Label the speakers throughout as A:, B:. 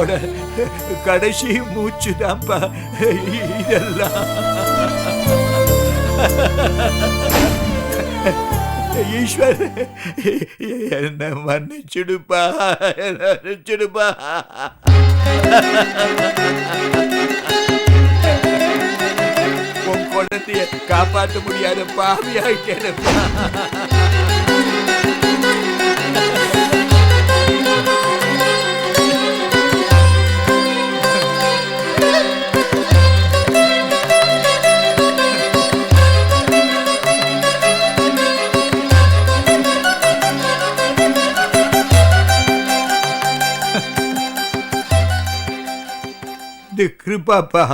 A: என்னோட கடைசி மூச்சு தான்ப்பா இதெல்லாம். ஈஸ்வர், என்ன மன்னிச்சுடுப்பா, மன்னிச்சுடுப்பா. உன் குழந்தைய காப்பாற்ற முடியாத பாவியாயிட்டேனப்பா. கிருபாப்பா,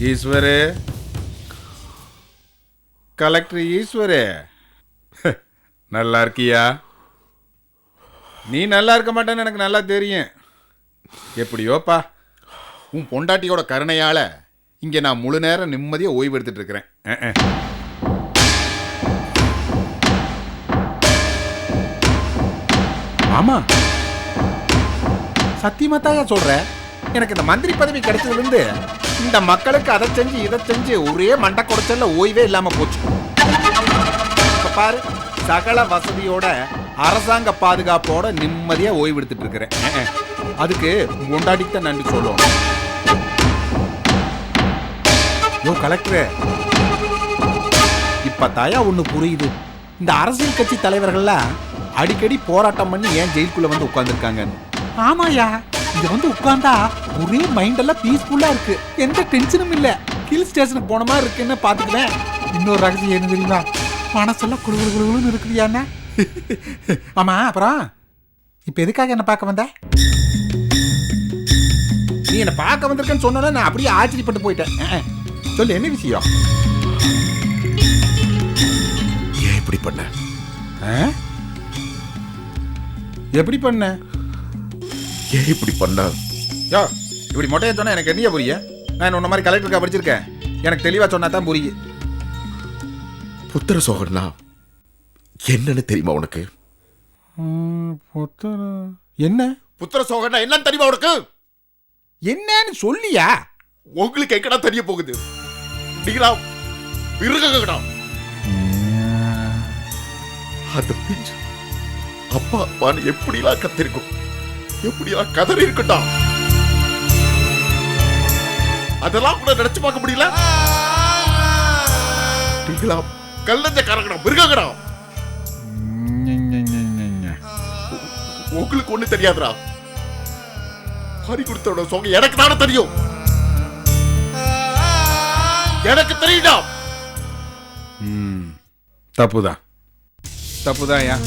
B: ஈஸ்வரே, கலெக்டர் ஈஸ்வரே, நல்லா இருக்கியா? நீ நல்லா இருக்க மாட்டேன்னு எனக்கு நல்லா தெரியும். எப்படியோப்பா, உன் பொண்டாட்டியோட கருணையால இங்க நான் முழு நேரம் நிம்மதியா ஓய்வு எடுத்துட்டு இருக்கிறேன். ஆமா, சத்தியமா தாயா சொல்ற. எனக்கு இந்த மந்திரி பதவி கிடைச்சதுல இருந்து இந்த மக்களுக்கு அதை செஞ்சு இதை செஞ்சு ஒரே மண்டை குடைச்சல்ல ஓய்வே இல்லாம போச்சு. இப்ப பாரு, சகல வசதியோட அரசாங்க பாதுகாப்போட நிம்மதியா ஓய்வு எடுத்துட்டு இருக்கிறேன். அதுக்கு கொண்டாடித்தான் நன்றி சொல்லணும். யோ கலெக்டர், இப்ப தாயா ஒண்ணு புரியுது. இந்த அரசியல் கட்சி தலைவர்கள்லாம் அடிக்கடி போராட்டம் பண்ணி ஏன் ஜெயிலுக்குள்ள வந்து உட்கார்ந்துருக்காங்கன்னு. ஆமாயா, இங்க வந்து உட்கார்ந்தா ஒரே மைண்ட் எல்லாம் பீஸ்ஃபுல்லா இருக்கு, எந்த டென்ஷனும் இல்ல. ஹில் ஸ்டேஷனுக்கு போன மாதிரி இருக்குன்னு பாத்துக்குவேன். இன்னொரு ரகசியம் என்ன தெரியுமா? மனசெல்லாம் குழுகுழுன்னு இருக்குதியாண்ணா. ஆமா, அப்புறம் இப்ப எதுக்காக என்ன பார்க்க வந்த? நீ என்ன பார்க்க வந்திருக்கேன்னு சொன்னா நான் அப்படியே ஆச்சரியப்பட்டு போயிட்டேன். சொல்லு, என்ன விஷயம்?
A: ஏன் இப்படி பண்ண?
B: எப்படி பண்ண?
A: ஏன் இப்படி பண்ண?
B: யோ, இப்படி மொட்டையா சொன்னா எனக்கு என்னையா புரிய? நான் உன்ன மாதிரி கலெக்டருக்கா படிச்சிருக்கேன். எனக்கு தெளிவா சொன்னா தான் புரியும்.
A: புத்திர சோகன்னா என்னன்னு தெரியுமா உனக்கு?
B: என்ன
A: புத்திர சோகன்னா என்னன்னு தெரியுமா உனக்கு?
B: என்னன்னு சொல்லியா?
A: உங்களுக்கு எங்கடா தெரிய போகுது? நீங்களா மிருகங்கடா. அந்த பிஞ்சு அப்பா அப்பான்னு எப்படிலாம் கத்திருக்கும், எப்படிலாம் கதறி இருக்குட்டா. அதெல்லாம் கூட நினைச்சு பார்க்க முடியல. நீங்களா கல்லஞ்சக்காரங்கடா, மிருகங்கடா. உங்களுக்கு ஒண்ணு தெரியாதுடா. பறி கொடுத்தோட சோகம் எனக்கு தானே தெரியும். எனக்கு தெரியுடா.
B: தப்புதான் தப்புதான்யா.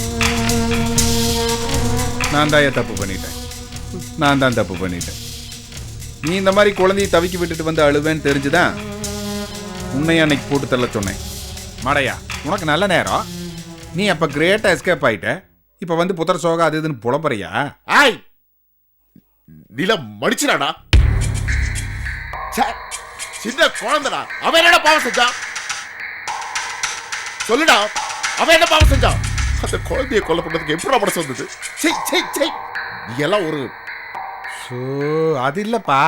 B: நான் தான் தப்பு பண்ணிட்டேன். நான் தான் தப்பு பண்ணிட்டேன். நீ இந்த மாதிரி குழந்தையை தவிக்கி விட்டுட்டு வந்து அழுவேன்னு தெரிஞ்சுதான் உன்னைய அன்னைக்கு போட்டு தள்ள சொன்னேன். மாடையா, உனக்கு நல்ல நேரம். நீ அப்ப கிரேட்டா எஸ்கேப் ஆயிட்ட. இப்ப வந்து புத்தர் சோகா அது இதுன்னு புலம்புறியா?
A: ஆய், நில மடிச்சிடாடா. சின்ன குழந்தைடா. அவன் என்னடா பாவம் செஞ்சா? சொல்லுடா, அவன் என்ன பாவம் செஞ்சா? அந்த குழந்தைய கொலை பண்ணதுக்கு எப்படி மனசு வந்தது? நீ எல்லாம் ஒரு
B: அது இல்லப்பா,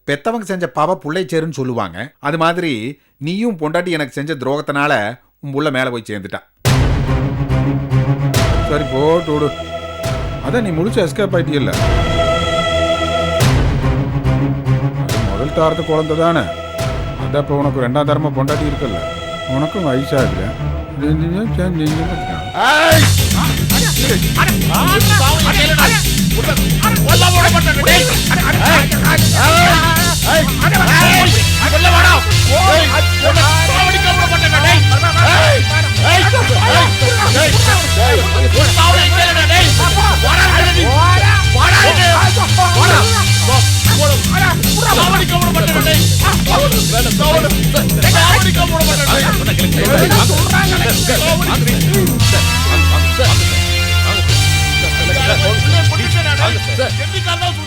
B: பெத்தவங்க செஞ்ச பாவ புள்ளை சேருன்னு சொல்லுவாங்க. அது மாதிரி நீயும் பொண்டாட்டி எனக்கு செஞ்ச துரோகத்தினால உன் புள்ள மேல போய் சேர்ந்துட்டா. சரி போடு. அதான் நீ முழிச்சு எஸ்கேப் ஆயிட்டியல்ல. முதல் தாரத்து குழந்தை தானே. அதான் இப்போ உனக்கு ரெண்டாம் தரமா பொண்டாட்டி இருக்குல்ல, உனக்கும் வயசாகுது.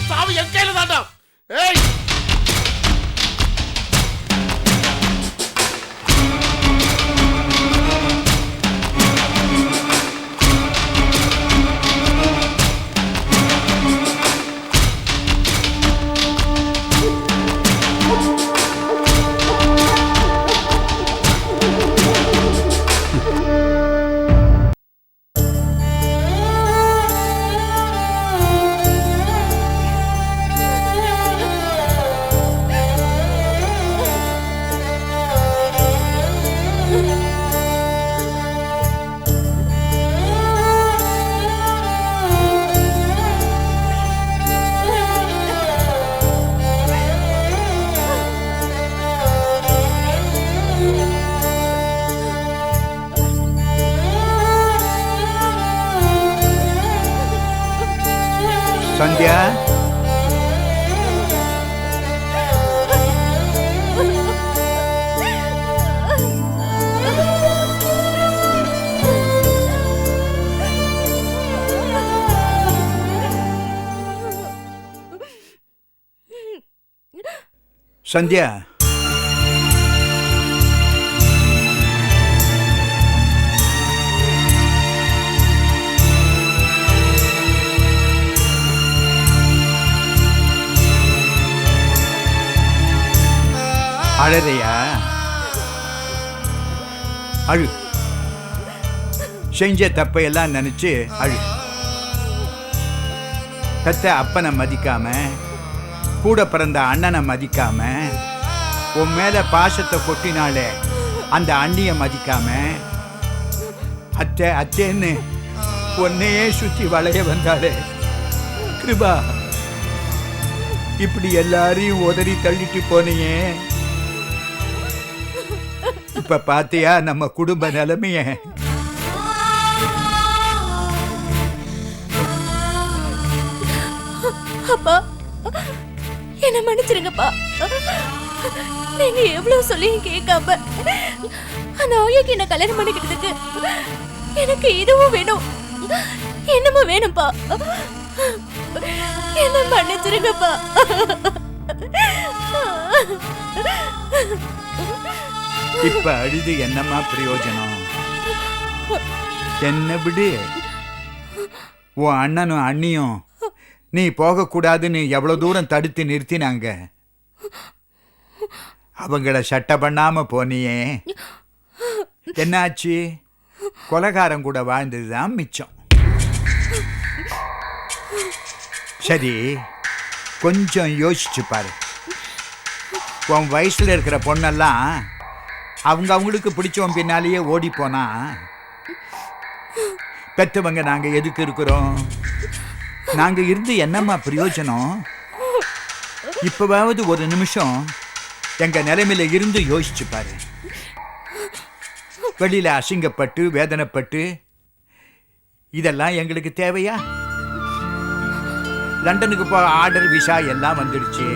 A: சாவு என் கையில தாண்டா. ஏய்,
C: சந்தியா, சந்தியா, அழறையா? அழு. செஞ்ச தப்பையெல்லாம் நினைச்சு அழு. பெத்த அப்பனை மதிக்காம, கூட பிறந்த அண்ணனை மதிக்காம, உன் மேல பாசத்தை கொட்டினாலே அந்த அண்ணிய மதிக்காம, அத்தை அத்தேன்னு உன்னையே சுத்தி வளைய வந்தாலே கிருபா, இப்படி எல்லாரையும் உதறி தள்ளிட்டு போனியே. இப்ப பாத்தியா நம்ம குடும்ப நிலைமைய?
D: அப்பா, என்ன மன்னிச்சிருங்கப்பா. நீங்க எவ்வளவு சொல்லியும் கேட்காம அந்த ஆயோக்கு என்ன கல்யாணம் பண்ணிக்கிட்டதுக்கு எனக்கு இதுவும் வேணும், என்னமும் வேணும்ப்பா. என்ன மன்னிச்சிருங்கப்பா.
C: இப்ப அழுது என்னமா பிரயோஜனம்? என்ன விடு. உன் அண்ணனும் அண்ணியும் நீ போகக்கூடாதுன்னு எவ்வளவு தூரம் தடுத்து நிறுத்தினாங்க. அவங்கள சட்டை பண்ணாம போனியே, என்னாச்சு? கொலைகாரம் கூட வாழ்ந்ததுதான் மிச்சம். சரி, கொஞ்சம் யோசிச்சு பாரு. உன் வயசுல இருக்கிற பொண்ணெல்லாம் அவங்களுக்கு பிடிச்சவன் பின்னாலேயே ஓடி போனா பெத்தவங்க நாங்க எதுக்கு இருக்கிறோம்? நாங்க இருந்து என்னம்மா பிரயோஜனம்? இப்பவாவது ஒரு நிமிஷம் எங்க நிலைமையில இருந்து யோசிச்சு பாரு. வெளியில அசிங்கப்பட்டு வேதனைப்பட்டு இதெல்லாம் எங்களுக்கு தேவையா? லண்டனுக்கு போக ஆர்டர் விசா எல்லாம் வந்துடுச்சு.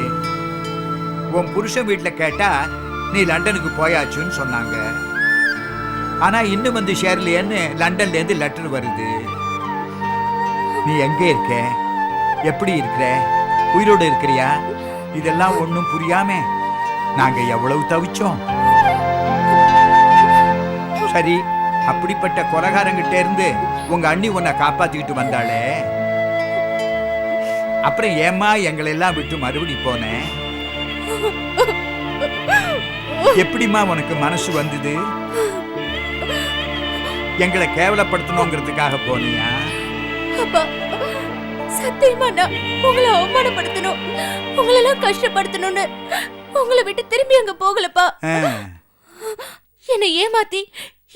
C: உன் புருஷன் வீட்டில் கேட்டா நீ லண்டனுக்கு போயாச்சுன்னு சொன்னாங்க. ஆனா இன்னும் வந்து சேரலையேன்னு லண்டன்ல இருந்து லெட்டர் வருது. நீ எங்க இருக்க? எப்படி இருக்கிற? உயிரோடு இருக்கிறியா? இதெல்லாம் ஒன்றும் புரியாம நாங்க எவ்வளவு தவிச்சோம். சரி, அப்படிப்பட்ட கொலகாரங்கிட்ட இருந்து உங்க அண்ணி உன்னை காப்பாத்திக்கிட்டு வந்தாளே, அப்புறம் ஏமா எங்களை எல்லாம் விட்டு மறுபடி போனேன்? எப்படிமா உனக்கு மனசு வந்தது? எங்களை கேவலப்படுத்தணுங்கிறதுக்காக போனியா?
D: அப்பா, சத்தியமா நான் உங்களை அவமானப்படுத்தணும், உங்களை எல்லாம் கஷ்டப்படுத்தணும்னு உங்களை விட்டு திரும்பி அங்க போகலப்பா. என்னை ஏமாத்தி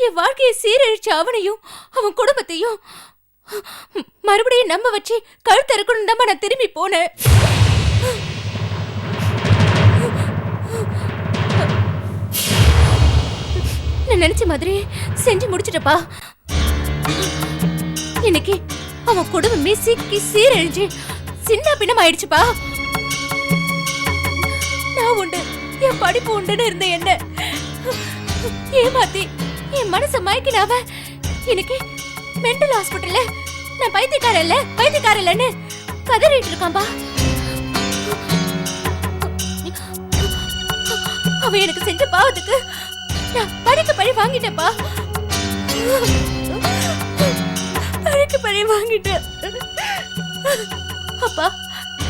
D: என் வாழ்க்கையை சீரழிச்ச அவனையும் அவன் குடும்பத்தையும் மறுபடியும் நம்ப வச்சு கழுத்து இருக்கணும் தான் நான் திரும்பி போனேன். நான் நினைச்ச மாதிரி செஞ்சு முடிச்சிட்டப்பா. இன்னைக்கு அவன் குடும்பமே சிக்கி சீரழிஞ்சு சின்ன பின்னம் ஆயிடுச்சுப்பா. நான் உண்டு, என் படிப்பு உண்டுன்னு இருந்த என்ன ஏமாத்தி என் மனச மயக்கினாவ இன்னைக்கு மென்டல் ஹாஸ்பிட்டல்ல நான் பைத்தியக்கார இல்லன்னு கதறிட்டு இருக்கான்பா. அவன் எனக்கு செஞ்ச பாவத்துக்கு நான் பழிக்கு பழி வாங்கிட்டேன்ப்பா. பழிக்கு பழி வாங்கிட்டேன். அப்பா,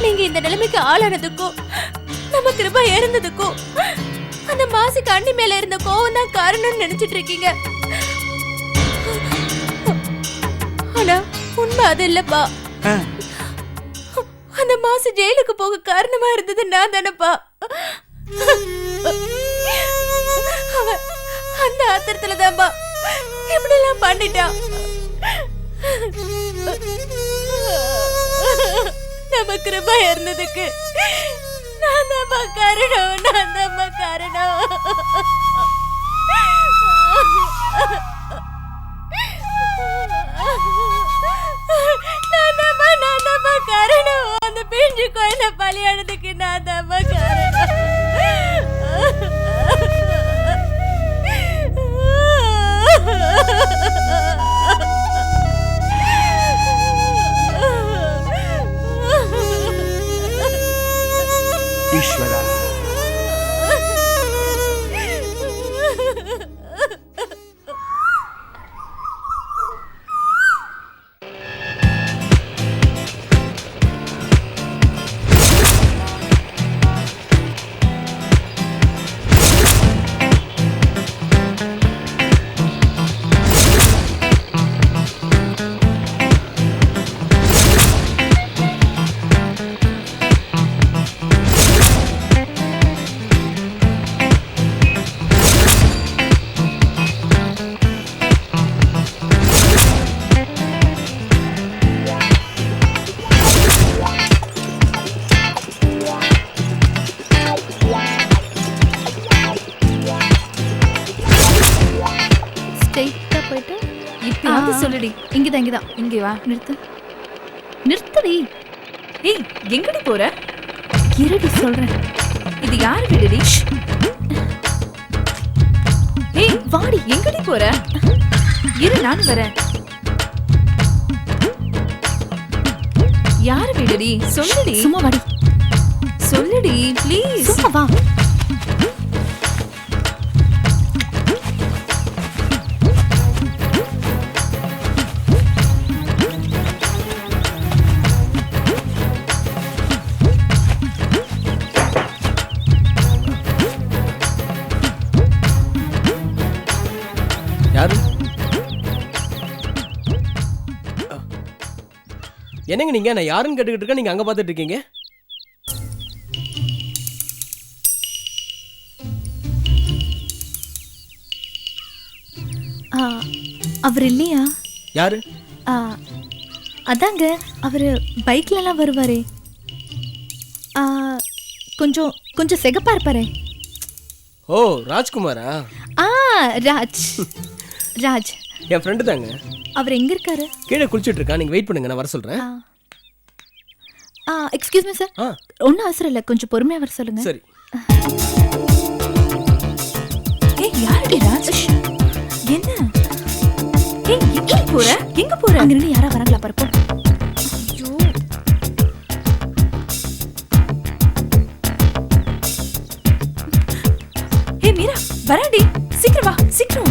D: நீங்க இந்த நிலைமைக்கு ஆளானதுக்கும் நம்ம கிருபா இறந்ததுக்கும் அந்த மாசிக்கு அண்ணி மேல இருந்த கோவம் தான் காரணம்னு நினைச்சிட்டு இருக்கீங்க. ஆனா உண்மை அது இல்லப்பா. அந்த மாசு ஜெயிலுக்கு போக காரணமா இருந்தது நான் தானப்பா. அந்த ஆத்திரத்துல தான்பா இப்படி எல்லாம் பண்ணிட்டான். நம்ம கிருபா இருந்ததுக்கு நான் தான் காரணம். காரணம் அந்த பிஞ்சு கோயில பலியானதுக்கு நான் தான் காரணம்.
C: ஈஸ்வரா,
E: சொல்லுடி. இங்கதான் இங்கே வா. நிறுத்தடி. ஏய், எங்கடி போற? இருடி சொல்றேன். இது யார் வீடுடி? ஏய் வாடி, எங்கடி போற? இரு, நானும் வரேன். யார் வீடுடி? சொல்லுடி.
D: சும்மா வாடி.
E: சொல்லுடி ப்ளீஸ்.
D: சும்மா வா.
F: என்னங்க நீங்க? நான் யாருன்னு கேட்டுக்கிட்டு இருக்கேன், நீங்க அங்க பாத்துட்டு இருக்கீங்க.
E: அவர் இல்லையா?
F: யாரு?
E: ஆ, அதாங்க அவரு பைக்ல எல்லாம் வருவாரே. ஆ, கொஞ்சம் கொஞ்சம் செகப்பா இருப்பாரே.
F: ஓ ராஜ்குமாரா?
E: ஆ, ராஜ். ராஜ்
F: என் ஃப்ரெண்டு தாங்க.
E: அவர் எங்க இருக்காரு?
F: கீழே குளிச்சுட்டு இருக்கா, நீங்க வெயிட் பண்ணுங்க, நான் வர சொல்றேன்.
E: Excuse me sir.
F: ஆ
E: ஒன்றும் அவசரம் இல்லை, கொஞ்சம் பொறுமையா வர சொல்லுங்க.
F: சரி.
E: ஏய் யாரடி ராஜ்? என்ன? ஏய் எங்க போற? எங்க போற? அங்க இருந்து யாரா வராங்களா பாரு போ. ஐயோ. ஏய் மீரா வரடி, சீக்கிரம் வா, சீக்கிரம்